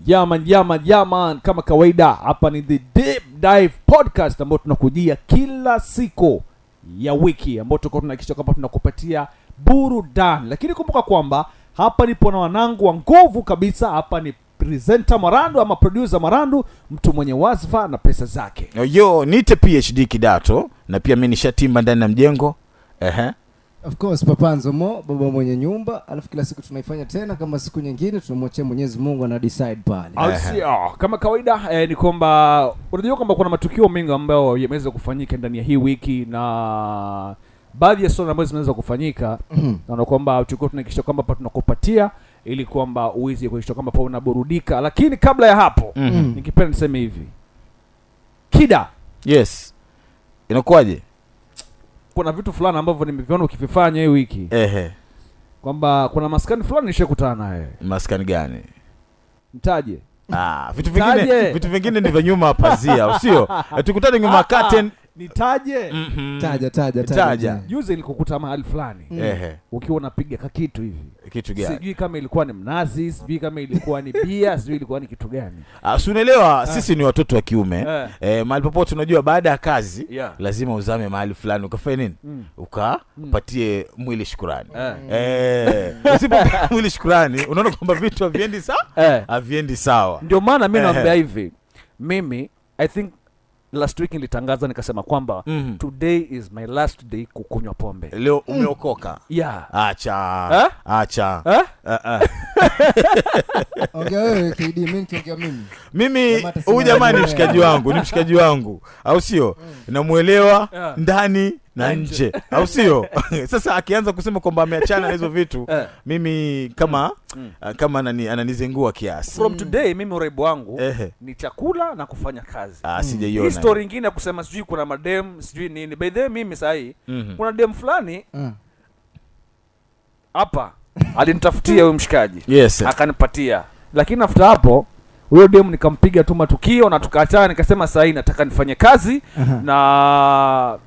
Yaman, kama kawaida hapa ni The Deep Dive Podcast ambao tunakujia kila siku ya wiki ambao tunahakikisha kwamba tunakupatia burudani. Lakini kumbuka kwamba hapa nipo na wanangu wa nguvu kabisa. Hapa ni presenter Marandu ama producer Marandu, mtu mwenye wazifa na pesa zake. Yo, nite PhD Kidato na pia mimi nishatimba ndani ya mjengo. Of course Papa Nzomo, baba mwenye nyumba. Alafu kila siku tunaifanya tena kama siku nyingine, tunamwachia Mwenyezi Mungu ana decide pale. Kama kawaida ni kwamba unajua kwamba kuna matukio mengi ambayo yameweza kufanyika ndani ya hii wiki, na baadhi ya stories ambazo zimeweza kufanyika na kwamba tulikuwa tunahakikisha kwamba tunakupatia ili kwamba uweze kuhakikisha kwamba pa unaburudika. Lakini kabla ya hapo nikipenda niseme hivi, Kida, yes, inakuaje? Kuna vitu fulani ambavyo nimeviona ukivifanya hii wiki. Kwamba kuna maskani fulani nishakutana naye. Maskani gani? Mtaje. Vitu vingine ni vya nyuma pazia, usio? Tukutane nyuma curtain. Nitaje. Taja. Juzi nilikukuta mahali fulani. Ukiwa unapiga kitu hivi. Kitu gani? Sijui kama ilikuwa ni mnazi, sijui kama ilikuwa ni bia, sijui ilikuwa ni kitu gani. Unaelewa sisi ni watoto wa kiume. Mahali popote unajua baada ya kazi lazima uzame mahali fulani ukafanye nini? Ukapatie mwili shukrani. Usipo mwili shukrani unaona kwamba vitu haviendi sawa? Haviendi sawa. Ndio maana mimi naambia hivi. Mimi I think last week nilitangaza nikasema kwamba today is my last day kukunywa pombe. Leo umeokoka? Acha. Ongea wewe KD, mimi niongea mimi huyu jamaa ni mshikaji wangu, au sio? Namuelewa ndani na nje, au sio? Sasa akianza kusema kwamba ameachana na hizo vitu, mimi kama ananizengua kiasi. From today mimi uraibu wangu ni chakula na kufanya kazi. Sijaiona. Hii story nyingine ya kusema sijui kuna madem sijui nini. By the way mimi sahi kuna dem fulani hapa alinitafutia huyo mshikaji. Yes. Akanipatia. Lakini after hapo huyo dem nikampiga tu matukio na tukaachana, nikasema sahi nataka nifanye kazi na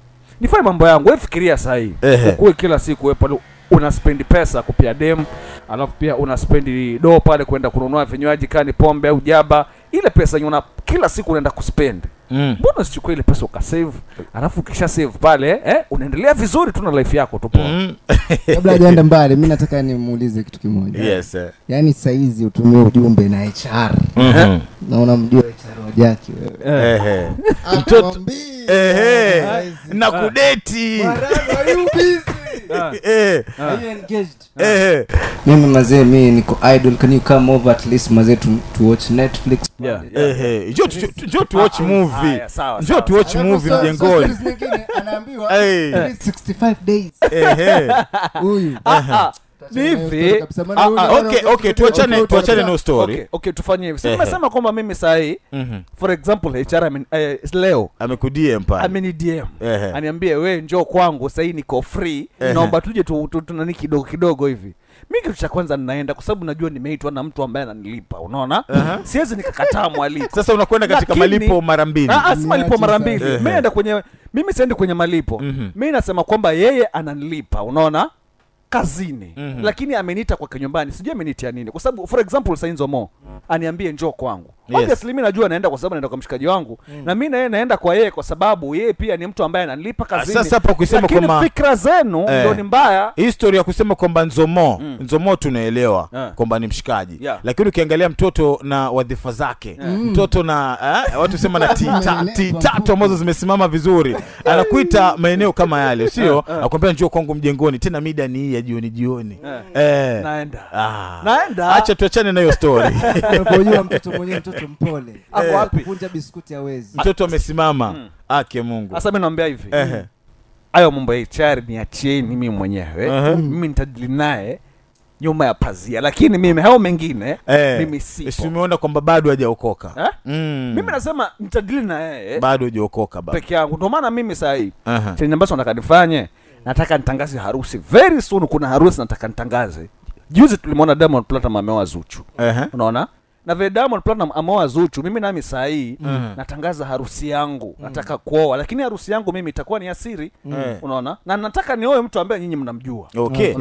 nifanye mambo yangu. Wewe fikiria sahi. Ukue kila siku wewe pale una spend pesa kupia dem, alafu pia una spend do pale kwenda kununua vinywaji kani pombe au jaba. Ile pesa una kila siku unaenda kuspend. Mbona usichukue ile pesa ukasave, alafu kisha save pale unaendelea vizuri tu na life yako tu poa. Kabla hajaenda mbali, mimi nataka nimuulize kitu kimoja. Yes. Yaani saizi utumie ujumbe na HR. Na unamjua HR wajaki wewe. Mtoto na kudeti. Are you busy? Are you engaged? Mimi mazee, mimi niko idle. Can you come over at least mazee to watch Netflix? Njoo to watch movie. Njoo to watch movie mjengoni. Anaambiwa 65 days. Huyu Nivi. Okay, tuachane no story. Okay, tufanye hivi. Nimesema kwamba mimi sahi for example HR leo amekudie mpaka. DM. Aniambie wewe njoo kwangu sahi niko free. Naomba tuje tunani kidogo hivi. Mimi kitu cha kwanza ninaenda kwa sababu najua nimeitwa na mtu ambaye ananilipa, unaona? Siwezi nikakataa mwaliko. Sasa unakwenda katika malipo mara mbili. Si malipo mara mbili. Mimi siendi kwenye malipo. Mimi nasema kwamba yeye ananilipa, unaona? Kazini. Lakini ameniita kwa nyumbani. Sijui amenitia nini. Kwa sababu for example Sainzo Mo aniambie njoo kwangu. Obviously mimi najua naenda kwa sababu naenda kwa mshikaji wangu. Na mimi naenda kwa yeye kwa sababu yeye pia ni mtu ambaye ananilipa kazini. Sasa hapo kusema kwamba fikra zenu ndio ni mbaya. History ya kusema kwamba Nzomo tunaelewa kwamba ni mshikaji. Lakini ukiangalia mtoto na wadhifa zake, mtoto na watu sema na tatu ambazo zimesimama vizuri, anakuita maeneo kama yale, sio? Akwambia njoo kwangu mjengoni, tena mida ni hii ya jioni. Naenda. Acha tuachane na hiyo story. Unajua mtoto mpole. Hapo wapi? Kunja biskuti hawezi. Mtoto amesimama. Ake Mungu. Sasa mimi naambia hivi. Hayo mambo ya HR niachieni mimi mwenyewe. Mimi nitadili naye nyuma ya pazia, lakini mimi hao mengine mimi sipo. Umeona kwamba bado hajaokoka. Mimi nasema nitadili na yeye. Bado hajaokoka baba. Peke yangu. Ndio maana mimi sasa hivi chenye ambacho nataka nifanye, nataka nitangaze harusi very soon. Kuna harusi nataka nitangaze. Juzi tulimwona Diamond Platnumz ameoa Zuchu. Unaona? Na vile Diamond Platinum ameoa Zuchu, mimi nami saa hii natangaza harusi yangu, nataka kuoa, lakini harusi yangu mimi itakuwa ni asiri. Unaona? Na nataka nioe mtu ambaye nyinyi mnamjua. Okay.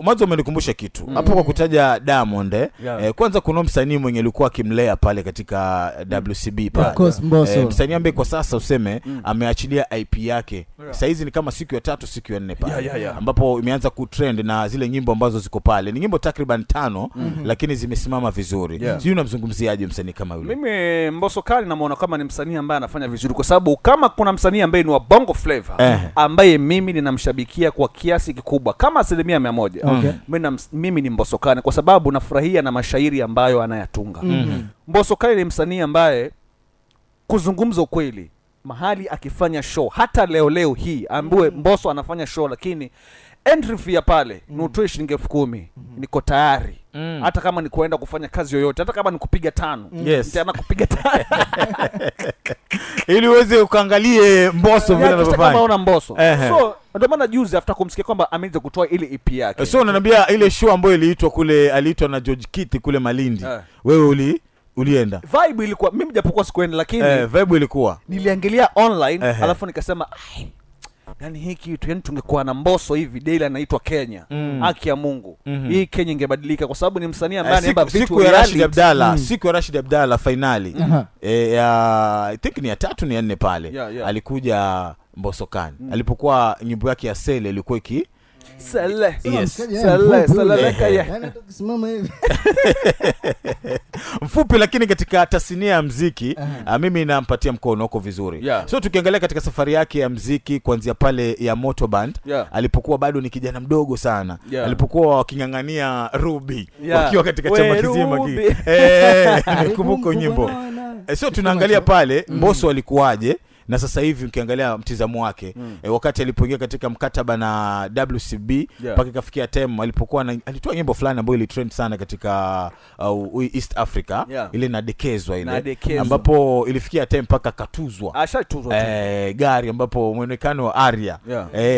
Mwanzo umenikumbusha kitu. Hapo kwa kutaja Diamond, kwanza kuna msanii mwenye alikuwa akimlea pale katika WCB pale. Of course, Mbosso. Msanii ambaye kwa sasa useme ameachilia IP yake. Sasa hizi ni kama siku ya 3 siku ya 4 pale. Ambapo imeanza kutrend na zile nyimbo ambazo ziko pale. Ni nyimbo takriban 5 lakini zimesimama vizuri. Sio unamzungumziaje msanii kama yule? Mimi Mbosso Kali namuona kama ni msanii ambaye anafanya vizuri, kwa sababu kama kuna msanii ambaye ni wa Bongo Flava ambaye mimi ninamshabikia kwa kiasi kikubwa kama 100%. Mimi ni Mbosso Kali kwa sababu nafurahia na mashairi ambayo anayatunga. Mbosso Kali ni msanii ambaye kuzungumza ukweli, mahali akifanya show, hata leo hii ambaye Mbosso anafanya show, lakini entry fee pale nutoe shilingi 10,000 niko tayari. Hata kama ni kuenda kufanya kazi yoyote, hata kama ni kupiga 5 nitaenda kupiga 5 ili uweze ukaangalie Mbosso vile anavyofanya. Kama unaona Mbosso. So ndio maana juzi after kumsikia kwamba ameanza kutoa ile EP yake. So unaniambia ile show ambayo iliitwa kule, aliitwa na George Kiti kule Malindi, wewe ulienda? Vibe ilikuwa, mimi japokuwa sikuenda, lakini vibe ilikuwa niliangalia online, alafu nikasema yani hii kitu, yani tungekuwa na Mbosso hivi daily anaitwa Kenya. Haki ya Mungu. Hii Kenya ingebadilika kwa sababu ni msanii ambaye anaimba vitu siku ya Rashid Abdalla, siku ya Rashid Abdalla finali. I think ni ya 3 ni ya 4 pale. Alikuja Mbosso Khan. Alipokuwa nyimbo yake ya Sele ilikuwa mfupi, lakini katika tasnia ya muziki mimi nampatia mkono huko vizuri. So tukiangalia katika safari yake ya muziki kuanzia pale ya Moto Band, alipokuwa bado ni kijana mdogo sana, alipokuwa wakingangania Ruby wakiwa katika chama kizima nakumbuka nyimbo. So tunaangalia pale Mbosso alikuwaje na sasa hivi ukiangalia mtizamo wake wakati alipoingia katika mkataba na WCB mpaka ikafikia time alipokuwa alitoa nyimbo fulani ambayo ili trend sana katika East Africa, ile nadekezwa ile ambapo ilifikia time mpaka katuzwa gari ambapo muonekano wa Aria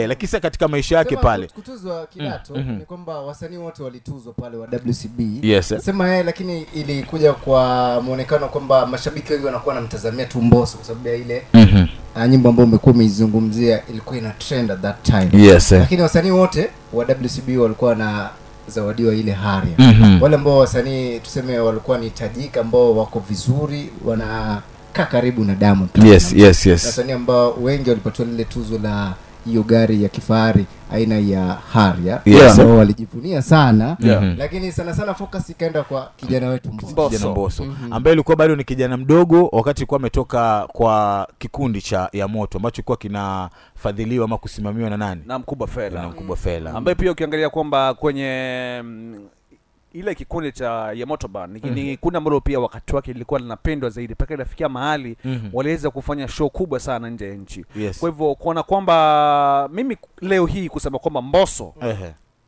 lakini sasa katika maisha yake pale kutuzwa kidato ni kwamba wasanii wote walituzwa pale wa WCB. Sema lakini ilikuja kwa muonekano kwamba mashabiki wengi wanakuwa wanamtazamia tu Mbosso kwa sababu ya ile nyimbo ambayo umekuwa umeizungumzia ilikuwa ina trend at that time. Lakini wasanii wote wa WCB walikuwa na zawadiwa ile Haria. Wale ambao wasanii tuseme walikuwa ni tajika ambao wako vizuri, wanakaa karibu na Diamond. Wasanii ambao wengi walipatiwa lile tuzo la hiyo gari ya kifahari aina ya Haria. So walijivunia sana. Lakini sana focus ikaenda kwa kijana wetu Mbosso. Ambaye alikuwa bado ni kijana mdogo wakati alikuwa ametoka kwa kikundi cha ya Moto ambacho kilikuwa kinafadhiliwa ama kusimamiwa na nani? Na Mkubwa Fella. Ambaye pia ukiangalia kwamba kwenye ile kikundi cha ya Moto Band ni kuna ambalo pia wakati wake lilikuwa linapendwa zaidi mpaka inafikia mahali waliweza kufanya show kubwa sana nje ya nchi. Kwa hivyo kuona kwamba mimi leo hii kusema kwamba Mbosso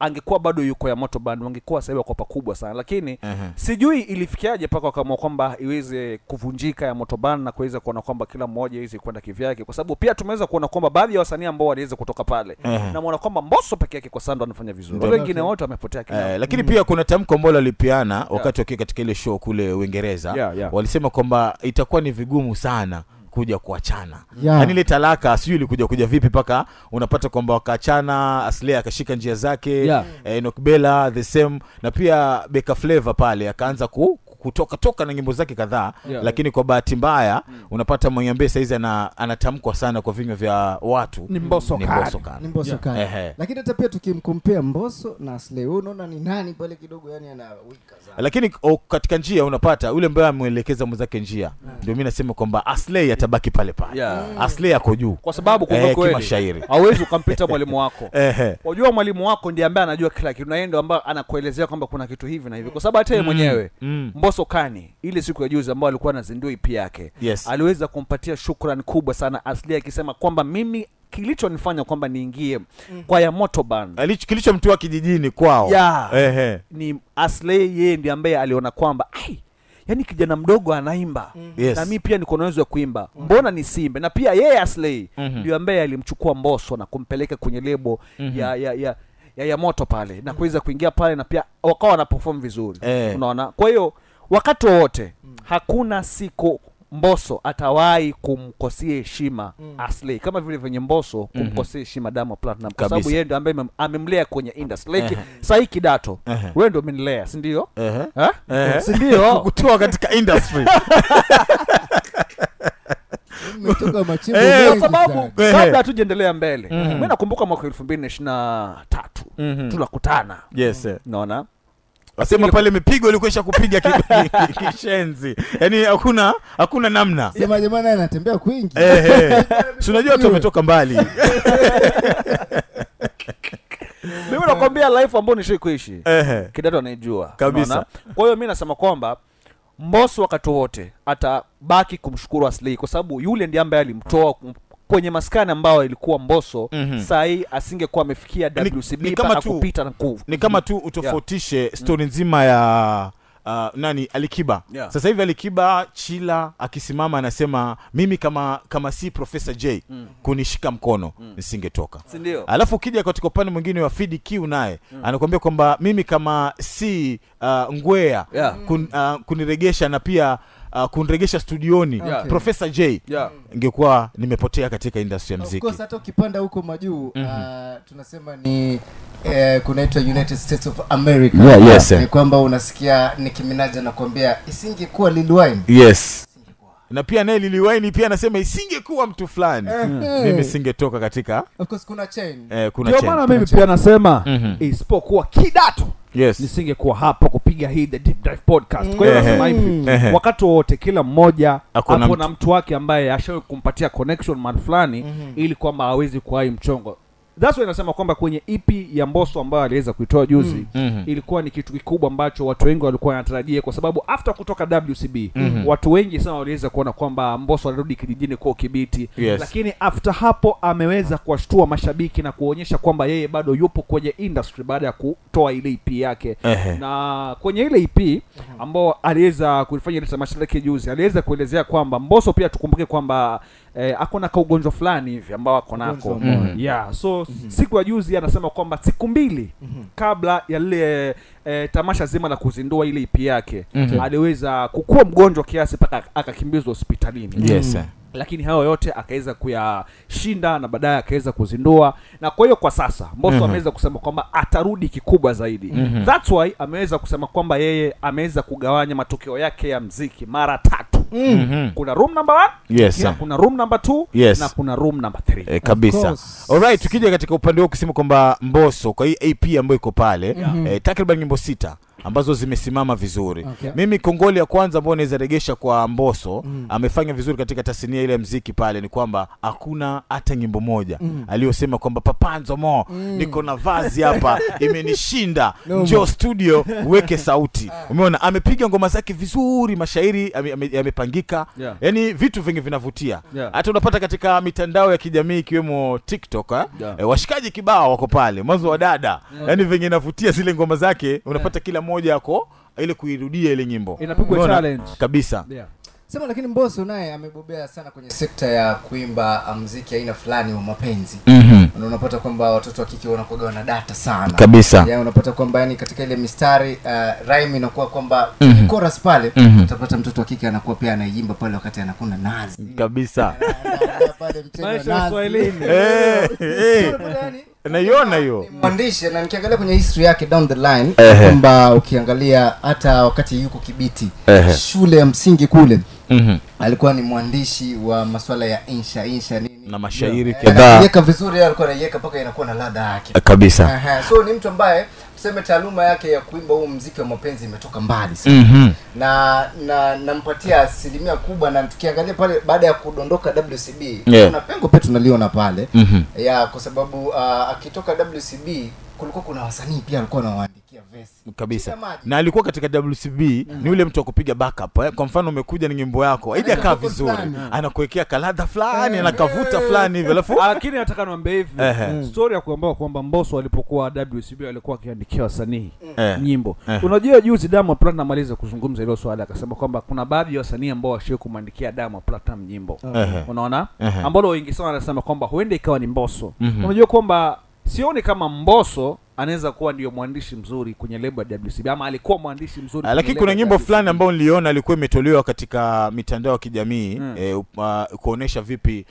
angekuwa bado yuko ya Moto Band wangekuwa sasa kwa pakubwa sana, lakini sijui ilifikiaje paka wakaamua kwamba iweze kuvunjika ya Moto Band na kuweza kuona kwamba kila mmoja iweze kwenda kivyake, kwa sababu pia tumeweza kuona kwamba baadhi ya wasanii ambao waliweza kutoka pale na muona kwamba Mbosso peke yake kwa sasa anafanya vizuri, wengine wote wamepotea kidogo. Lakini pia kuna tamko ambalo walipiana wakati wakiwa katika ile show kule Uingereza. Walisema kwamba itakuwa ni vigumu sana kuja kuachana. Yaani ile talaka sijui ilikuja vipi paka unapata kwamba wakaachana, Aslay akashika njia zake, Enoch Bella the same, na pia Beka Flavor pale akaanza kutoka na nyimbo zake kadhaa, lakini kwa bahati mbaya unapata Mwanyambe saizi anatamkwa sana kwa vinywa vya watu ni Mbosso Khan. Lakini hata pia tukimkompea Mbosso na Aslay, unaona ni nani pale kidogo yani anawika sana. Lakini katika njia unapata yule ambaye amuelekeza mwenzake njia, ndio mimi nasema kwamba Aslay atabaki pale. Aslay yako juu kwa sababu kwa kweli hauwezi ukampita mwalimu wako. Unajua mwalimu wako ndiye ambaye anajua kila kitu na yeye ndio ambaye anakuelezea kwamba kuna kitu hivi na hivi, kwa sababu hata yeye mwenyewe Mbosso Khan ile siku ya juzi ambayo alikuwa anazindua EP yake aliweza kumpatia shukrani kubwa sana Aslay akisema kwamba mimi kilichonifanya kwamba niingie kwa ya Moto Band, kilichomtoa kijijini kwao ni Aslay. Yeye ndiye ambaye aliona kwamba yani kijana mdogo anaimba na mimi pia niko na uwezo wa kuimba, mbona nisimbe? Na pia yeye Aslay ndio ambaye alimchukua Mbosso na kumpeleka kwenye lebo ya Moto pale na kuweza kuingia pale na pia wakawa na perform vizuri. Unaona, kwa hiyo wakati wote hakuna siku Mbosso atawahi kumkosea heshima Aslay kama vile venye Mbosso kumkosea heshima Diamond Platnumz kwa sababu yeye ndo ambaye amemlea kwenye industry. Like sahi Kidato wewe ndo umenilea, si ndio? Si ndio? Kutoa katika industry. Umetoka machimbo mengi. Kwa sababu kabla hatujaendelea mbele, mimi nakumbuka mwaka 2023 tunakutana. Yes. Unaona? Wasema pale mipigo ilikuwa kupiga kishenzi. Yaani hakuna namna. Sema jamani anatembea kwingi. Si unajua watu wametoka mbali. Mimi nakwambia life ambayo nishai kuishi. Kidato anaijua. Kabisa. Kwa hiyo mimi nasema kwamba Mbosso wakati wote atabaki kumshukuru Aslay kwa sababu yule ndiye ambaye alimtoa kwenye maskani ambao ilikuwa Mbosso. Sahi asingekuwa amefikia WCB mpaka kupita na nguvu. Ni kama tu utofautishe story nzima ya Alikiba. Sasa hivi Alikiba Chila akisimama anasema mimi kama si Professor J kunishika mkono nisingetoka. Alafu ukija katika upande mwingine wa Fid Q naye anakuambia kwamba mimi kama si Ngwea kuniregesha na pia kuniregesha studioni Professor J ingekuwa nimepotea katika industry ya muziki. Of course hata ukipanda huko majuu tunasema ni kunaitwa United States of America. Ni kwamba unasikia Nicki Minaj anakuambia isingekuwa Lil Wayne. Yes. Na pia naye Lil Wayne pia anasema isingekuwa mtu fulani mimi singetoka katika. Of course kuna chain. Kuna chain. Ndio maana mimi pia nasema isipokuwa Kidato nisingekuwa hapa kupiga hii The Deep Dive podcast. Kwa hiyo nasema hivi wakati wote kila mmoja hapo na mtu wake ambaye ashawahi kumpatia connection man fulani ili kwamba hawezi kuai mchongo. That's why nasema kwamba kwenye EP ya Mbosso ambayo aliweza kuitoa juzi ilikuwa ni kitu kikubwa ambacho watu wengi walikuwa wanatarajia kwa sababu after kutoka WCB watu wengi sana waliweza kuona kwamba Mbosso alirudi kijijini kwa Kibiti. Lakini after hapo ameweza kuwashtua mashabiki na kuonyesha kwamba yeye bado yupo kwenye industry baada ya kutoa ile EP yake. Na kwenye ile EP ambao aliweza kulifanya ile tamasha lake juzi aliweza kuelezea kwamba Mbosso pia tukumbuke kwamba akona kaugonjwa fulani hivi ambao ako nako. So siku ya juzi anasema kwamba siku 2 kabla ya ile tamasha zima la kuzindua ile EP yake aliweza kukua mgonjwa kiasi paka akakimbizwa hospitalini. Lakini hayo yote akaweza kuyashinda na baadaye akaweza kuzindua. Na kwa hiyo kwa sasa Mbosso ameweza kusema kwamba atarudi kikubwa zaidi. That's why ameweza kusema kwamba yeye ameweza kugawanya matokeo yake ya muziki mara 3. Kuna room number 1, kuna room number 2 na kuna room number 3. Kabisa. Alright, tukija katika upande wao kusema kwamba Mbosso kwa hii AP ambayo iko pale takriban nyimbo 6 ambazo zimesimama vizuri. Mimi kongoli ya kwanza ambayo naweza regesha kwa Mbosso amefanya vizuri katika tasnia ile ya muziki pale ni kwamba hakuna hata nyimbo moja aliyosema kwamba Papa Nzomo niko na vazi hapa imenishinda njoo studio uweke sauti. Umeona amepiga ngoma zake vizuri, mashairi yamepangika. Yaani vitu vingi vinavutia. Hata unapata katika mitandao ya kijamii ikiwemo TikTok washikaji kibao wako pale mwanzo wa dada. Yaani vingi inavutia zile ngoma zake unapata kila moja yako ile kuirudia ile nyimbo inapigwa challenge kabisa. Sema lakini Mbosso naye amebobea sana kwenye sekta ya kuimba muziki aina fulani wa mapenzi. Unapata kwamba watoto wa kike wanakuwa wana data sana kabisa. Unapata kwamba yani katika ile mistari rhyme inakuwa kwamba chorus pale utapata mtoto wa kike anakuwa pia anaimba pale wakati anakuna nazi kabisa. Pale mchezo wa Swahilini. Naiona hiyo mwandishi na nikiangalia kwenye history yake down the line kwamba ukiangalia hata wakati yuko Kibiti shule ya msingi kule alikuwa ni mwandishi wa masuala ya insha nini na mashairi kadhaa. Yeka vizuri alikuwa anaiweka paka inakuwa na ladha yake kabisa. So ni mtu ambaye tuseme taaluma yake ya kuimba huu muziki wa mapenzi imetoka mbali sana. Na nampatia asilimia kubwa na tukiangalia pale baada ya kudondoka WCB kuna pengo pia tunaliona pale. Kwa sababu akitoka WCB kulikuwa kuna wasanii pia walikuwa wanawaandikia verse kabisa. Na alikuwa katika WCB ni yule mtu wa kupiga backup. Kwa mfano umekuja ni nyimbo yako haijakaa vizuri anakuwekea kaladha fulani anakavuta fulani hivi alafu lakini nataka niwaambie hivi story ya kuambia kwamba Mbosso alipokuwa WCB alikuwa akiandikia wasanii nyimbo. Unajua juzi Diamond Platnumz aliweza kuzungumza hilo swali akasema kwamba kuna baadhi ya wasanii ambao washio kumwandikia Diamond Platnumz nyimbo. Unaona ambao wengi sana wanasema kwamba huenda ikawa ni Mbosso. Unajua kwamba sioni kama Mbosso anaweza kuwa ndio mwandishi mzuri kwenye lebo ya WCB ama alikuwa mwandishi mzuri. Lakini kuna nyimbo fulani ambayo niliona alikuwa imetolewa katika mitandao ya kijamii kuonesha vipi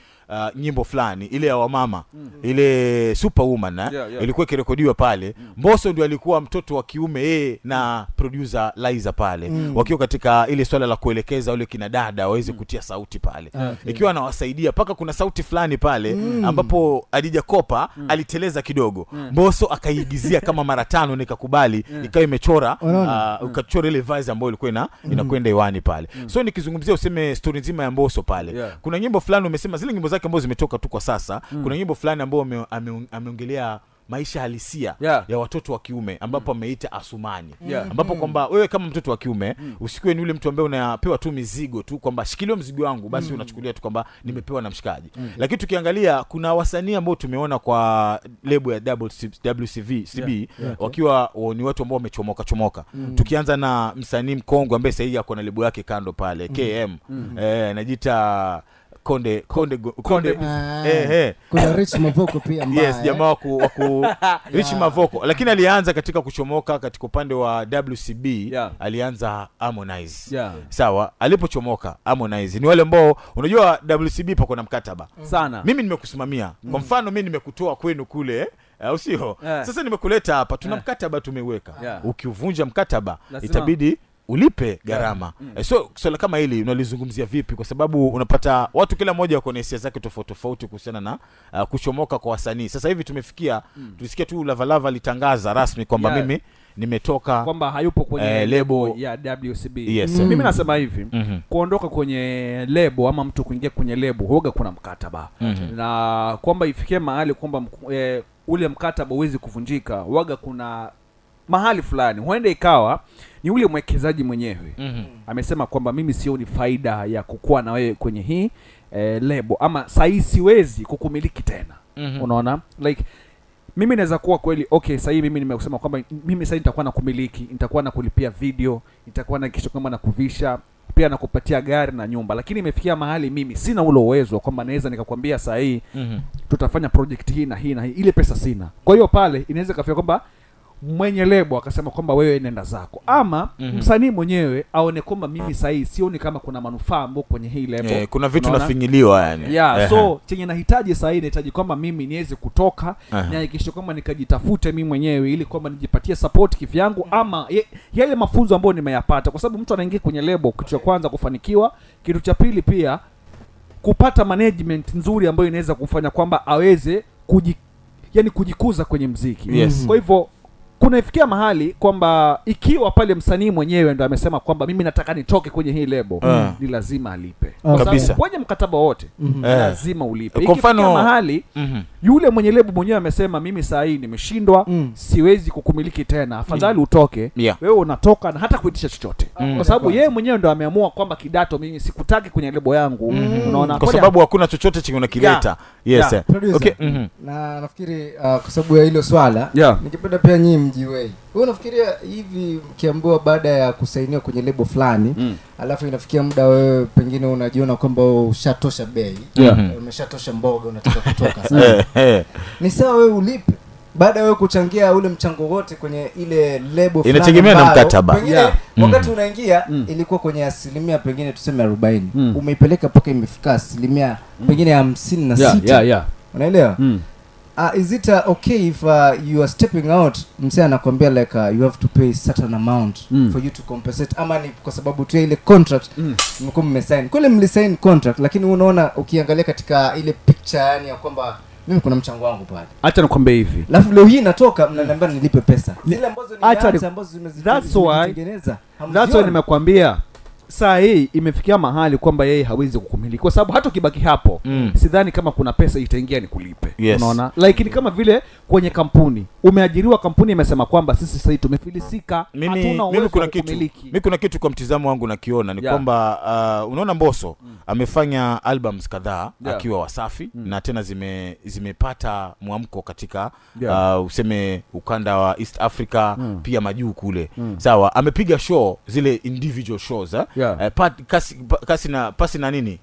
nyimbo fulani ile ya wamama ile Superwoman ilikuwa ikirekodiwa pale. Mbosso ndio alikuwa mtoto wa kiume na producer Liza pale wakiwa katika ile swala la kuelekeza wale kina dada waweze kutia sauti pale ikiwa anawasaidia paka kuna sauti fulani pale ambapo Adija Kopa aliteleza kidogo. Mbosso akaigizia kama mara 5 nikakubali ikawa imechora ukachora ile vibe ambayo ilikuwa inakwenda hewani pale. So nikizungumzia useme story nzima ya Mbosso pale. Kuna nyimbo fulani umesema zile nyimbo zake ambazo zimetoka tu kwa sasa. Kuna nyimbo fulani ambayo ameongelea maisha halisia ya watoto wa kiume ambapo ameita Asumani. Ambapo kwamba wewe kama mtoto wa kiume usikue ni ule mtu ambaye unapewa tu mizigo tu kwamba shikilia mzigo wangu basi unachukulia tu kwamba nimepewa na mshikaji. Lakini tukiangalia kuna wasanii ambao tumeona kwa lebo ya WCB wakiwa ni watu ambao wamechomoka. Tukianza na msanii mkongwe ambaye sasa hivi ako na lebo yake kando pale KM anajiita Konde kuna Rich Mavoko pia mbaya. Yes, jamaa waku Rich Mavoko, lakini alianza katika kuchomoka katika upande wa WCB alianza Harmonize. Sawa, alipochomoka Harmonize ni wale ambao unajua WCB pako na mkataba sana. Mimi nimekusimamia. Kwa mfano mimi nimekutoa kwenu kule au sio? Sasa nimekuleta hapa tuna mkataba tumeweka. Ukiuvunja mkataba itabidi ulipe gharama. So swala kama hili unalizungumzia vipi? Kwa sababu unapata watu kila mmoja wako na hisia zake tofauti kuhusiana na kuchomoka kwa wasanii. Sasa hivi tumefikia tulisikia tu Lava litangaza rasmi kwamba mimi nimetoka kwamba hayupo kwenye lebo ya WCB. Mimi nasema hivi, kuondoka kwenye lebo ama mtu kuingia kwenye lebo huoga kuna mkataba. Na kwamba ifikie mahali kwamba ule mkataba uwezi kuvunjika, huoga kuna mahali fulani huenda ikawa ni ule mwekezaji mwenyewe amesema kwamba mimi sioni faida ya kukua na wewe kwenye hii lebo ama sasa siwezi kukumiliki tena. Unaona, like mimi naweza kuwa kweli sasa mimi nimekusema kwamba mimi sasa nitakuwa na kumiliki, nitakuwa na kulipia video, nitakuwa na kisho kama na kuvisha pia na kupatia gari na nyumba, lakini imefikia mahali mimi sina ule uwezo kwamba naweza nikakwambia sasa tutafanya project hii na hii na hii, ile pesa sina. Kwa hiyo pale inaweza kafia kwamba mwenye lebo akasema kwamba wewe nenda zako, ama msanii mwenyewe aone kwamba mimi sahi sioni kama kuna manufaa ambapo kwenye hii lebo kuna vitu nafinyiliwa yani. So chenye nahitaji sahi nahitaji kwamba mimi niweze kutoka na hakikisha kwamba nikajitafute mimi mwenyewe ili kwamba nijipatie support kivyangu ama yale mafunzo ambayo nimeyapata, kwa sababu mtu anaingia kwenye lebo kitu cha kwanza kufanikiwa, kitu cha pili pia kupata management nzuri ambayo inaweza kufanya kwamba aweze kujikuza kwenye muziki. Kwa hivyo kuna ifikia mahali kwamba ikiwa pale msanii mwenyewe ndo amesema kwamba mimi nataka nitoke kwenye hii lebo, ni lazima alipe. Kabisa. Kwenye mkataba wote lazima ulipe. Kwa mfano mahali yule mwenye lebo mwenyewe amesema mimi saa hii nimeshindwa, siwezi kukumiliki tena, afadhali utoke. Wewe unatoka na hata kuitisha chochote. Kwa sababu yeye mwenyewe ndo ameamua kwamba Kidato mimi sikutaki kwenye lebo yangu. Unaona, kwa sababu hakuna chochote chenye unakileta. Na nafikiri kwa sababu ya hilo swala ningependa pia nyinyi mjiwei. Wewe unafikiria hivi mkiambiwa baada ya kusainiwa kwenye lebo fulani alafu inafikia muda wewe pengine unajiona kwamba ushatosha bei, umeshatosha mboga, unataka kutoka sasa. Ni sawa wewe ulipe baada wewe kuchangia ule mchango wote kwenye ile lebo fulani. Inategemea na mkataba. Pengine wakati unaingia ilikuwa kwenye asilimia pengine tuseme 40. Umeipeleka mpaka imefika asilimia pengine 56. Unaelewa? Is it okay if you are stepping out, msee anakuambia like you have to pay certain amount for you to compensate, ama ni kwa sababu tu ile contract mko mmesign kule, mlisign contract, lakini unaona ukiangalia katika ile picture yani ya kwamba mimi kuna mchango wangu pale, acha nikwambie hivi, alafu leo hii natoka mnaniambia nilipe pesa zile ambazo ni acha ambazo zimezitengeneza. That's why nimekwambia saa hii imefikia mahali kwamba yeye hawezi kukumiliki, kwa sababu hata ukibaki hapo sidhani kama kuna pesa itaingia ni kulipe. Unaona, like ni kama vile kwenye kampuni umeajiriwa, kampuni imesema kwamba sisi sasa tumefilisika, hatuna uwezo wa kumiliki. Mimi kuna kitu kwa mtizamo wangu nakiona ni kwamba unaona Mbosso amefanya albums kadhaa akiwa Wasafi na tena zimepata mwamko katika useme ukanda wa East Africa pia majuu kule. Sawa, amepiga show zile individual shows pasi na nini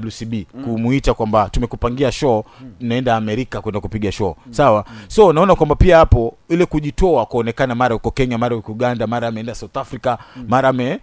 WCB kumuita kwamba tumekupangia show, naenda Amerika kwenda kupiga show. Sawa? So naona kwamba pia hapo ile kujitoa kuonekana mara uko Kenya, mara uko Uganda, mara ameenda South Africa, mara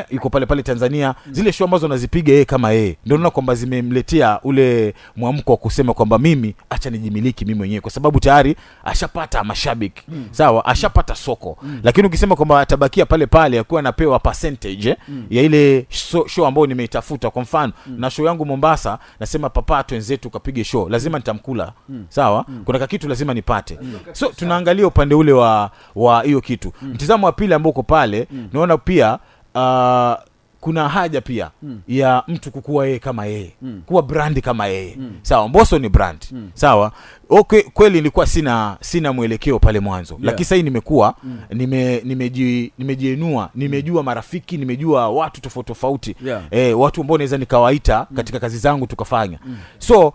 yuko pale Tanzania, zile show ambazo anazipiga yeye kama yeye, ndio naona kwamba zimemletea ule mwamko wa kusema kwamba mimi acha nijimiliki mimi mwenyewe, kwa sababu tayari ashapata mashabiki. Sawa? Ashapata soko. Lakini ukisema kwamba atabakia pale akuwa anapewa percentage ya ile show ambayo nimeitafuta, kwa mfano na show yangu Mombasa, nasema papa wenzetu kapige show, lazima nitamkula. Sawa? Kuna kitu lazima nipate. So tunaangalia upande ule wa hiyo kitu. Mtazamo wa pili ambao uko pale, naona pia kuna haja pia ya mtu kukua yeye kama yeye, kuwa brand kama yeye. Sawa? Mbosso ni brand. Sawa? Okay, kweli nilikuwa sina mwelekeo pale mwanzo, lakini sasa nimekuwa nimejiinua, nimejua marafiki, nimejua watu tofauti. Watu ambao naweza nikawaita katika kazi zangu tukafanya. So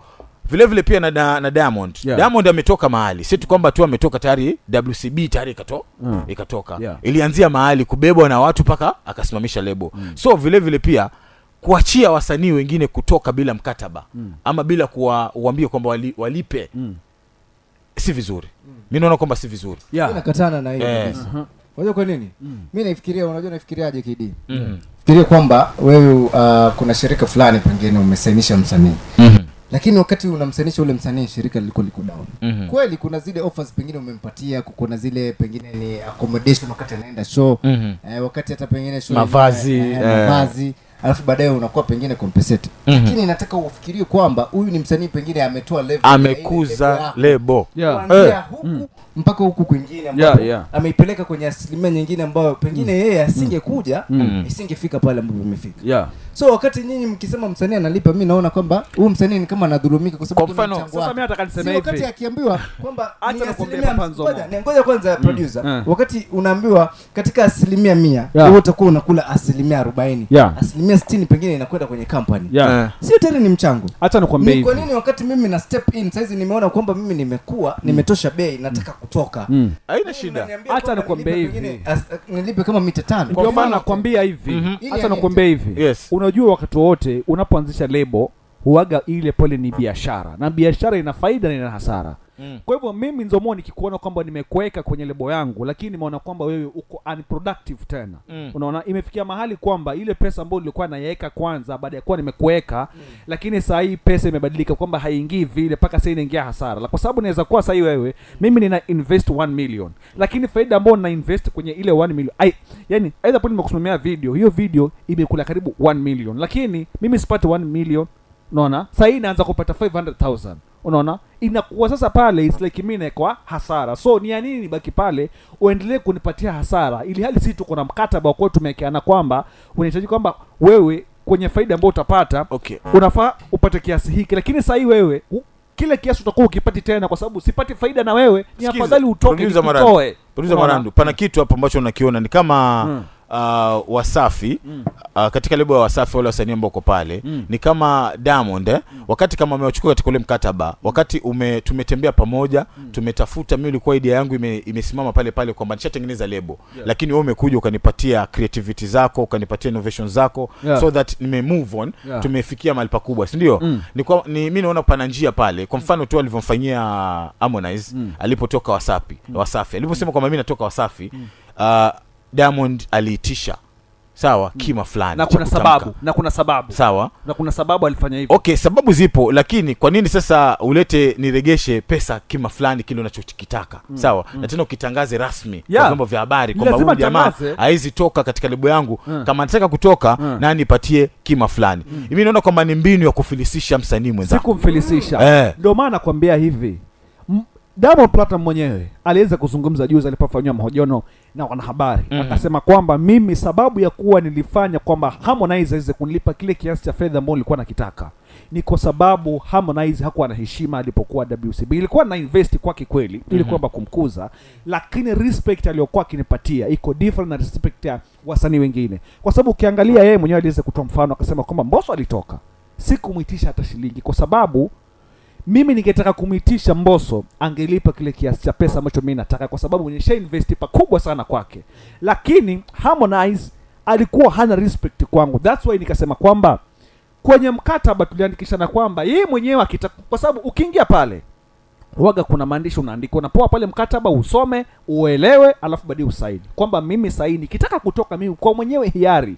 vile pia na Diamond. Diamond ametoka mahali. Si tu kwamba tu ametoka tayari WCB tayari ikatoka. Ilianzia mahali kubebwa na watu paka akasimamisha lebo. So vile pia kuachia wasanii wengine kutoka bila mkataba ama bila kuwaambia kwamba walipe si vizuri. Mimi naona kwamba si vizuri. Nakatana na hiyo kabisa. Unajua kwa nini? Mimi nafikiriaje KD? Fikiria kwamba wewe kuna shirika fulani pengine umesainisha msanii. Lakini wakati unamsainisha ule msanii, shirika liko down. Kweli kuna zile offers pengine umempatia, kuna zile pengine ni accommodation wakati anaenda show, wakati hata pengine show mavazi, alafu baadaye unakuwa pengine compensate. Lakini nataka ufikirie kwamba huyu ni msanii pengine ametoa level, amekuza lebo huku mpaka huku kwingine ambapo ameipeleka kwenye asilimia nyingine ambayo pengine yeye asingekuja isingefika pale ambapo imefika. So wakati nyinyi mkisema msanii analipa, mimi naona kwamba huyu msanii ni kama anadhulumika, kwa sababu sasa mimi nataka niseme hivi, wakati akiambiwa kwamba acha nakwambia ngoja kwanza producer, wakati unaambiwa katika asilimia 100 wewe utakuwa unakula asilimia 40, asilimia 60 pengine inakwenda kwenye company. Sio tena ni mchango. Acha nakwambia hivi, kwa nini wakati mimi na step in saizi nimeona kwamba mimi nimekuwa nimetosha bei, nataka kutoka, haina shida. Acha nakwambia hivi, nilipe kama mita 5. Ndio maana nakwambia hivi, acha nakwambia hivi, unajua wakati wote unapoanzisha lebo huaga ile pole ni biashara, na biashara ina faida na ina hasara. Kwa hivyo mimi Nzomo nikikuona kwamba nimekuweka kwenye lebo yangu, lakini nimeona kwamba wewe uko unproductive tena. Unaona imefikia mahali kwamba ile pesa ambayo nilikuwa naiweka kwanza baada ya kuwa nimekuweka, lakini saa hii pesa imebadilika kwamba haingii vile, paka sasa inaingia hasara. Kwa sababu naweza kuwa saa hii wewe mimi nina invest 1 million, lakini faida ambayo nina invest kwenye ile 1 million yani aidha pale nimekusimamia video, hiyo video imekula karibu 1 million, lakini mimi sipati 1 million. Unaona sasa hii inaanza kupata 500,000. Unaona inakuwa sasa pale it's like mimi naekwa hasara. So ni ya nini nibaki pale uendelee kunipatia hasara, ili hali sisi tuko na mkataba kwa tumewekeana kwamba unahitaji kwamba wewe kwenye faida ambayo utapata unafaa upate kiasi hiki, lakini sasa hii wewe kile kiasi utakuwa ukipati tena, kwa sababu sipati faida na wewe ni afadhali utoke utoe. Producer Marandu, pana kitu hapa ambacho unakiona ni kama Wasafi katika lebo ya Wasafi wale wasanii ambao uko pale ni kama Diamond wakati kama amewachukua katika ule mkataba, wakati tumetembea pamoja, tumetafuta, mimi ilikuwa idea yangu imesimama pale kwamba nishatengeneza lebo, lakini wewe umekuja ukanipatia creativity zako, ukanipatia innovation zako, so that nime move on, tumefikia mahali pakubwa, si ndio? Mimi naona pana njia pale. Kwa mfano tu alivyomfanyia Harmonize alipotoka Wasafi aliposema kwamba mimi natoka Wasafi, Diamond aliitisha sawa kima fulani, na kuna sababu sawa, na kuna sababu alifanya hivyo. Okay, sababu zipo, lakini kwa nini sasa ulete niregeshe pesa kima fulani kile unachokitaka? Sawa, na tena ukitangaze rasmi kwa vyombo vya habari kwamba huyu jamaa haizi toka katika lebo yangu, kama anataka kutoka na nipatie kima fulani. Mimi naona kwamba ni mbinu ya kufilisisha msanii mwenzako. Sikumfilisisha. Ndio maana nakwambia hivi, Diamond Platnumz mwenyewe aliweza kuzungumza juzi alipofanywa mahojiano na wanahabari, akasema kwamba mimi sababu ya kuwa nilifanya kwamba Harmonize aweze kunilipa kile kiasi cha fedha ambacho nilikuwa nakitaka ni kwa sababu Harmonize hakuwa na heshima alipokuwa WCB. Ilikuwa na invest kwake kweli ili kwamba kumkuza, lakini respect aliyokuwa akinipatia iko different na respect ya wasanii wengine. Kwa sababu ukiangalia yeye mwenyewe aliweza kutoa mfano akasema kwamba Mbosso alitoka, sikumuitisha hata shilingi, kwa sababu mimi ningetaka kumitisha Mbosso angelipa kile kiasi cha pesa ambacho mimi nataka, kwa sababu nisha invest pakubwa sana kwake. Lakini Harmonize alikuwa hana respect kwangu. That's why nikasema kwamba kwenye mkataba tuliandikishana kwamba yeye mwenyewe kwa sababu ukiingia pale waga kuna maandishi unaandika, unapoa pale mkataba usome, uelewe, alafu baadaye usaini. Kwamba mimi saini kitaka kutoka mimi kwa mwenyewe hiari,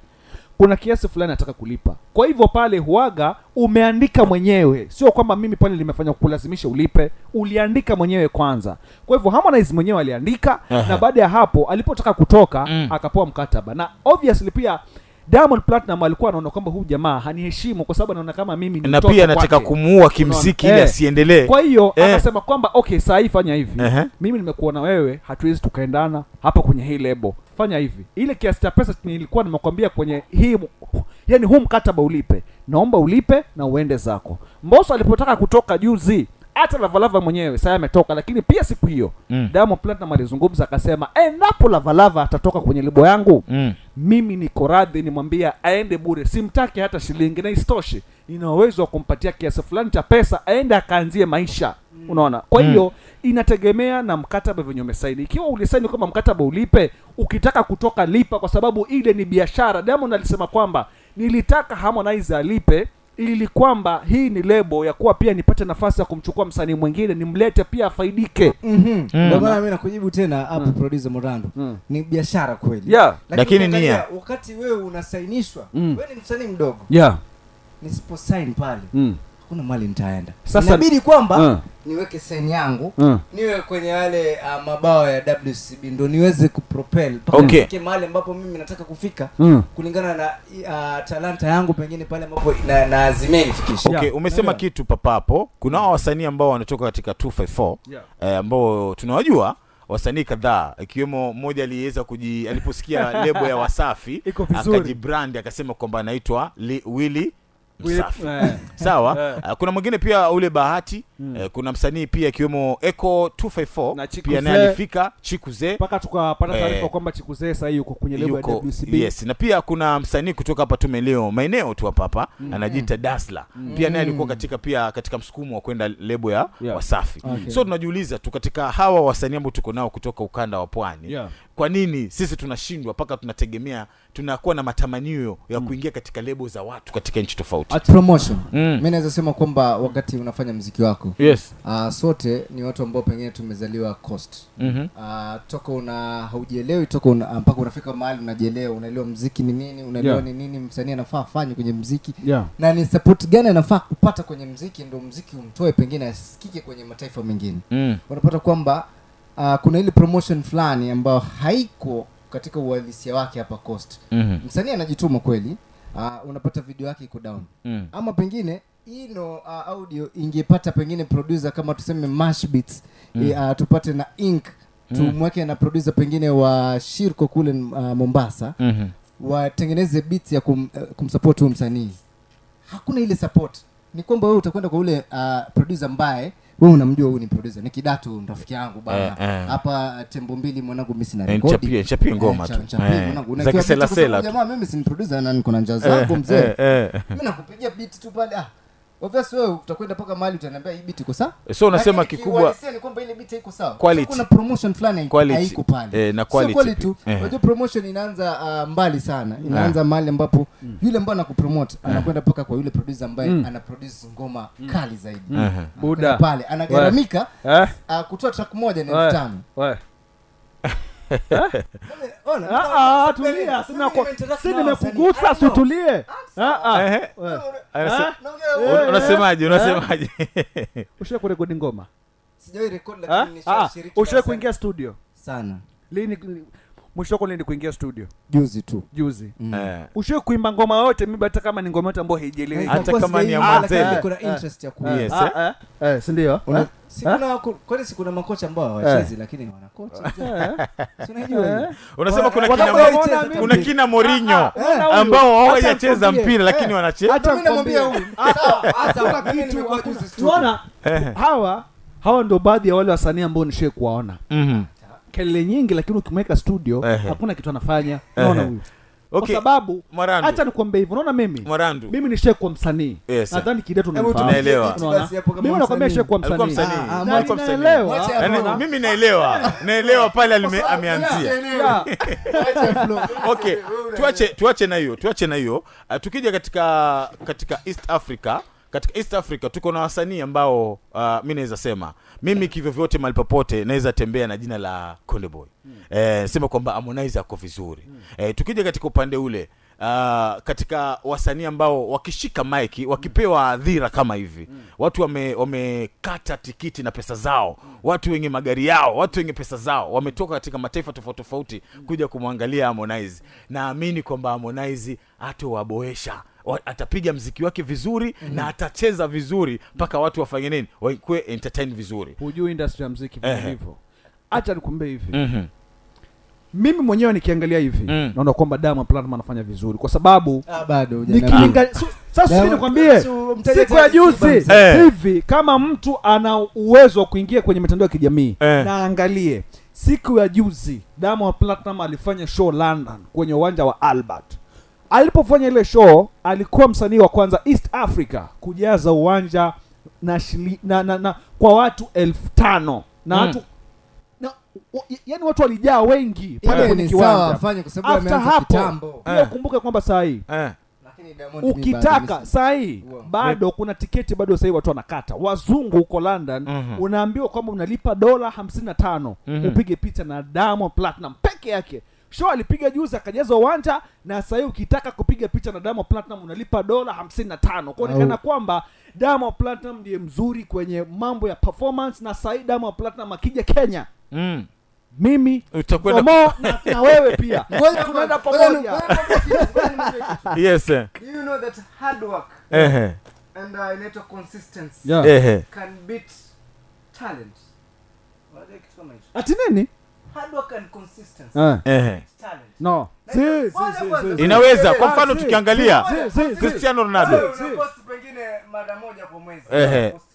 kuna kiasi fulani nataka kulipa. Kwa hivyo pale huaga umeandika mwenyewe, sio kwamba mimi pale nimefanya kukulazimisha ulipe, uliandika mwenyewe kwanza. Kwa hivyo Harmonize mwenyewe aliandika na baada ya hapo alipotaka kutoka akapoa mkataba. Na obviously pia Diamond Platinum alikuwa anaona kwamba huyu jamaa haniheshimu kwa sababu anaona kama mimi ni mtoto na pia anataka kumuua kimziki ili asiendelee. Kwa hiyo akasema kwamba okay, sasa fanya hivi. Mimi nimekuona wewe, hatuwezi tukaendana hapa kwenye hii lebo. Fanya hivi. Ile kiasi cha pesa nilikuwa nimekwambia kwenye hii, yani huu mkataba ulipe. Naomba ulipe na uende zako. Mbosso alipotaka kutoka juzi, hata Lavalava mwenyewe sasa ametoka, lakini pia siku hiyo Diamond Platinum alizungumza akasema endapo Lavalava atatoka kwenye lebo yangu mimi niko radhi nimwambia aende bure, simtaki hata shilingi, na isitoshe nina uwezo wa kumpatia kiasi fulani cha pesa aende akaanzie maisha. Unaona? Kwa hiyo inategemea na mkataba venye umesaini. Ikiwa ulisaini kama mkataba ulipe, ukitaka kutoka lipa kwa sababu ile ni biashara. Diamond alisema kwamba nilitaka Harmonize alipe ili kwamba hii ni lebo ya kuwa pia nipate nafasi ya kumchukua msanii mwingine nimlete pia afaidike. Ndio maana mimi nakujibu tena hapo producer Morando. Ni biashara kweli. Lakini nia wakati wewe unasainishwa, wewe ni msanii mdogo. Nisipo sign pale hakuna mali nitaenda. Sasa inabidi kwamba niweke sign yangu, niwe kwenye wale mabao ya WCB ndio niweze kupropel mpaka nifike mahali ambapo mimi nataka kufika kulingana na talanta yangu pengine pale ambapo na azimia nifikishe. Okay, umesema kitu papapo. Kuna wasanii ambao wanatoka katika 254 ambao tunawajua wasanii kadhaa, ikiwemo mmoja aliweza aliposikia lebo ya Wasafi akajibrand akasema kwamba anaitwa Willy Msafi. Sawa. Kuna mwingine pia ule Bahati. Kuna msanii pia ikiwemo Echo 254 pia naye alifika, Chikuze. Paka tukapata taarifa kwamba Chikuze sasa yuko kwenye lebo ya WCB. Yes, na pia kuna msanii kutoka hapa Tumeleo maeneo tu hapa anajiita Dasla. Pia naye alikuwa katika msukumo wa kwenda lebo ya Wasafi. So tunajiuliza tu katika hawa wasanii ambao tuko nao kutoka ukanda wa Pwani, kwa nini sisi tunashindwa mpaka tunategemea tunakuwa na matamanio ya kuingia katika lebo za watu katika nchi tofauti? At promotion. Mimi naweza sema kwamba wakati unafanya muziki wako, sote ni watu ambao pengine tumezaliwa coast. Toka haujielewi toka mpaka unafika mahali unajielewa, unaelewa muziki ni nini, unaelewa ni nini msanii anafaa afanye kwenye muziki na ni support gani anafaa kupata kwenye muziki ndio muziki umtoe pengine asikike kwenye mataifa mengine. Unapata kwamba kuna ile promotion fulani ambayo haiko katika uhalisia wake hapa coast. Msanii anajituma kweli, unapata video yake iko down. Ama pengine audio ingepata pengine producer kama tuseme Mash Beats, tupate na Ink, tumweke na producer pengine wa Shirko kule Mombasa, watengeneze beats ya kumsupport huyo msanii. Hakuna ile support. Ni kwamba wewe utakwenda kwa ule producer ambaye wewe unamjua huyu ni producer, ni Kidatu rafiki yangu bana. Hapa Tembo Mbili mwanangu mimi sina record. Chapie ngoma tu. Mwanangu unakisela sela. Jamaa mimi si producer na niko na njaa zangu mzee. Mimi nakupigia beat tu pale. Obviously wewe utakwenda paka mahali utaniambia hii beat iko sawa. So unasema kikubwa ni kwamba ile beat iko sawa. Kuna promotion fulani haiko pale. Na quality tu. Unajua promotion inaanza mbali sana. Inaanza mahali ambapo yule ambaye anakupromote anakwenda paka kwa yule producer ambaye anaproduce ngoma kali zaidi. Buda pale anagaramika kutoa track moja ni 5,000. Wewe tulia, sina nimekugusa, sutulie. Unasemaje? Ushawahi kurekodi ngoma? Sijawahi record, lakini nishashiriki. Ushawahi kuingia studio? Sana. Lini mwisho wako lini kuingia studio? Juzi tu. Ushawahi kuimba ngoma yote, mimi hata kama ni ngoma yote ambayo haijieleweki, hata kama ni ya Manzele, kuna interest ya kuimba. Si ndio? Kuna makocha ambao hawachezi lakini wanakocha. Unajua? Unasema kuna kina Mourinho ambao hawajacheza mpira lakini wanacheza. Hata mimi namwambia huyu. Hata mimi nimekuwa juzi. Tuona hawa ndio baadhi ya wale wasanii ambao nishe kuwaona. Kelele nyingi lakini ukimweka studio hakuna kitu anafanya. Unaona huyu. Kwa sababu acha nikwambie hivyo. Unaona mimi ni shehe kwa msanii. Nadhani Kideto tunaelewa. Mimi nakwambia shehe kwa msanii. Mimi naelewa pale ameanzia. Okay, tuache na hiyo. Tukija katika East Africa tuko na wasanii ambao mimi naweza sema mimi kivyo vyote mahali popote naweza tembea na jina la Konde Boy. Sema kwamba Harmonize ako vizuri. Tukija katika upande ule katika wasanii ambao wakishika maiki wakipewa adhira kama hivi, watu wamekata tikiti na pesa zao, watu wenye magari yao, watu wenye pesa zao wametoka katika mataifa tofauti kuja kumwangalia Harmonize. Naamini kwamba Harmonize atawaboesha, atapiga mziki wake vizuri na atacheza vizuri mpaka watu wafanye nini, wakuwe entertain vizuri. Hujui industry ya muziki hivyo. Acha nikwambie hivi. Mimi mwenyewe nikiangalia hivi naona kwamba Diamond Platnumz anafanya vizuri kwa sababu bado sasa mimi nikwambie siku ya juzi hivi, kama mtu ana uwezo wa kuingia kwenye mitandao ya kijamii na angalie siku ya juzi Diamond Platnumz alifanya show London kwenye uwanja wa Albert. Alipofanya ile show alikuwa msanii wa kwanza East Africa kujaza uwanja na kwa watu 5,000 na watu yani watu walijaa wengi pale kwenye kiwanja. After hapo ukumbuke kwamba saa hii ukitaka saa hii bado kuna tiketi bado saa hii watu wanakata. Wazungu huko London unaambiwa kwamba unalipa $55 upige picha na Diamond Platnumz peke yake. Show alipiga juzi akajaza uwanja, na sasa hivi ukitaka kupiga picha na Diamond Platnumz unalipa $55. Kuonekana kwamba Diamond Platnumz ndiye mzuri kwenye mambo ya performance. Na sasa hivi Diamond Platnumz akija Kenya mimi utakwenda na wewe pia tunaenda pamoja. Yes sir. You know that hard work and a consistency can beat talent. Ati nini? Hard work and consistency. Talent. No. Inaweza kwa mfano tukiangalia Cristiano Ronaldo post pengine mara moja kwa mwezi.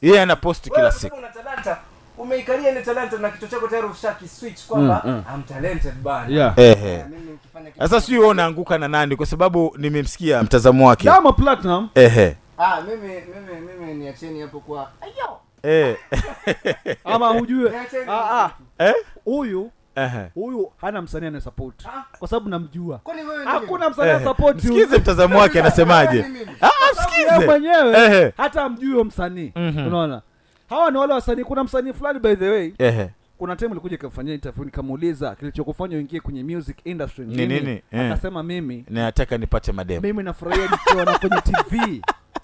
Yeye ana post kila siku. Una talanta, umeikalia ile talanta na kichwa chako tayari ushaki switch kwamba I'm talented bana. Mimi nikifanya kitu. Sasa sio unaanguka na nani kwa sababu nimemsikia mtazamo wake. Diamond Platnumz. Mimi niacheni hapo kwa ayo. Ama hujue huyu hana msanii ana support kwa sababu namjua. Hakuna msanii ana support. Sikize mtazamo wake anasemaje. Sikize mwenyewe hata mjui msanii. Unaona? Hawa ni wale wasanii. Kuna msanii fulani by the way. Kuna time nilikuja kufanya interview nikamuuliza kilichokufanya uingie kwenye music industry nini? Akasema mimi nataka nipate mademo. Mimi nafurahia nikiona kwenye TV.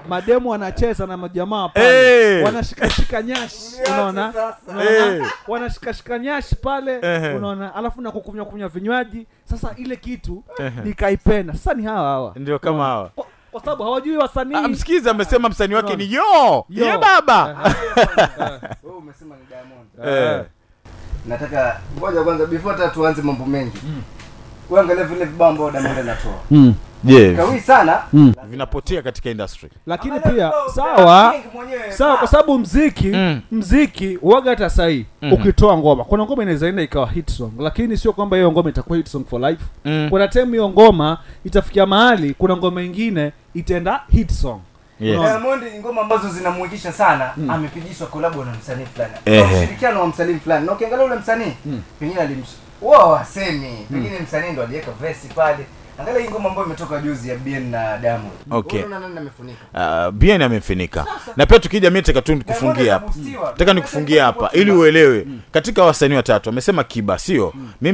Mademo wanacheza na majamaa pale. Wanashika nyashi, unaona? Wanashika nyashi pale, unaona? Alafu na kukunywa vinywaji. Sasa ile kitu nikaipenda. Sasa ni hawa. Ndio kama hawa. Kwa sababu hawajui wasanii. Msikiza amesema msanii wake ni yo baba. Wewe umesema ni Diamond. Nataka ngoja kwanza before hata tuanze mambo mengi. Uangalie vile vibambo Diamond anatoa. Kawi sana vinapotea katika industry. Lakini pia sawa kwa sababu mziki huaga hata sahi ukitoa ngoma. Kuna ngoma inaweza enda ikawa hit song, lakini sio kwamba hiyo ngoma itakuwa hit song for life. Kuna time hiyo ngoma itafikia mahali kuna ngoma nyingine itaenda hit song. Diamond ngoma ambazo zinamuikisha sana amepigishwa collab na msanii fulani. Ushirikiano wa msanii fulani. Na ukiangalia ule msanii pengine wasemi pengine msanii ndo aliweka verse pale. Angalia hii ngoma ambayo imetoka juzi ya Bien na Diamond. Unaona nani amefunika? Bien amefunika. Na pia tukija mimi nataka tu nikufungie hapa. Nataka nikufungie hapa ili uelewe. Katika wasanii watatu amesema Kiba sio? Mimi